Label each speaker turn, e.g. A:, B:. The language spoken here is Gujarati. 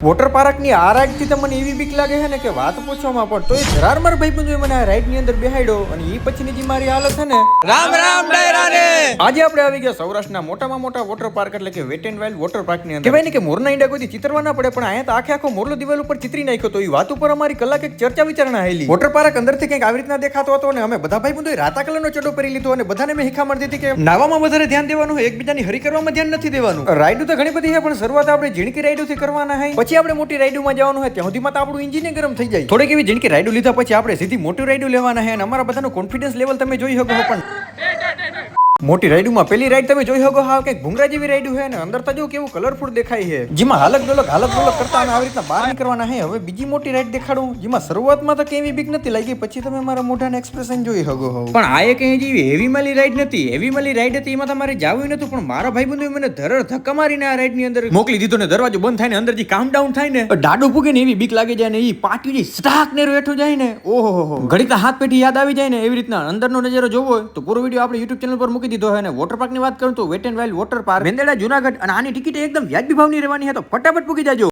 A: વોટર પાર્કની આ રાઈડથી તો મને એવી બીક લાગે છે ને કે વાત પૂછવામાં પણ તોય ધરાર માર ભાઈબંધોએ મને આ રાઈડની અંદર બેહાડ્યો અને એ પછીની જે મારી હાલત છે ને
B: રામ રામ ડાયરાને
A: આજે આપણે આવી ગયા સૌરાષ્ટ્રના મોટામાં મોટા વોટર પાર્ક એટલે કે વેટ એન્ડ વાઇલ્ડ વોટર પાર્કની અંદર કહેવાય ને કે મોરના ઈંડા કોઈ ચિતરવા ના પડે પણ અહીંયા તો આખે આખો મોરલો દિવાલ ઉપર ચિતરી નાખ્યો તો એ વાત ઉપર અમારી કલાક એક ચર્ચા વિચારણા આવેલી વોટર પાર્ક અંદરથી કંઈક આવી રીતના દેખાતો હતો અને અમે બધા ભાઈબંધોએ રાતા કલરનો ચડો પહેરી લીધો અને બધાને મેં હિખામણ દીધી કે નાવામાં વધારે ધ્યાન દેવાનું એકબીજાની હરી કરવામાં ધ્યાન નથી દેવાનું રાઈડ તો ઘણી બધી છે પણ શરૂઆત આપણે ઝીણકી રાઈડોથી કરવાના હોય પછી આપણે મોટી રાઈડોમાં જવાનું હોય ત્યાં સુધીમાં તો આપણું એન્જિન ગરમ થઈ જાય થોડીક એવી ઝીણકી રાઈડો લીધા પછી આપણે સીધી મોટી રાઈડો લેવાના છે અને અમારા બધાનો કોન્ફિડન્સ લેવલ તમે જોઈ શકો છો પણ મોટી રાઈડમાં પેલી રાઈડ તમે જોઈ શકો હા કે ભૂંગરા જેવી રાઈડ છે ને અંદર તો જો કેવું કલરફુલ દેખાય છે જેમાં હાલક ડોલક કરતા અને આવી રીતના બહાર નીકળવાના છે હવે બીજી મોટી રાઈડ દેખાડું જેમાં શરૂઆતમાં તો કેવી બીક નથી લાગી પછી તમે મારા મોઢાના એક્સપ્રેશન જોઈ શકો છો પણ આ એક જેવી હેવી માલી રાઈડ નથી હેવી માલી રાઈડ હતી એમાં તમારે જાવું નતું પણ મારા ભાઈબંધોએ મને ધરર ધક્કા મારીને આ રાઈડ ની અંદર મોકલી દીધો ને દરવાજો બંધ થાય ને અંદર જે કામ ડાઉન થાય ને ડાડું પૂગે ને એવી બીક લાગી જાય ને એ પાટી જે સ્ટાક ને બેઠું જાય ને ઓહો ઘડીક હાથ પેઠી યાદ આવી જાય ને એવી રીતના અંદરનો નજારો જોવો હોય તો પૂરો વિડીયો આપણે YouTube ચેનલ પર મૂકી દીધો હોય ને વોટર પાર્ક ની વાત કરું તો Wet and Wild water park Vendeda Junagadh અને આની ટિકિટ એકદમ વ્યાજબી ભાવની રહેવાની છે તો ફટાફટ પૂકી જાજો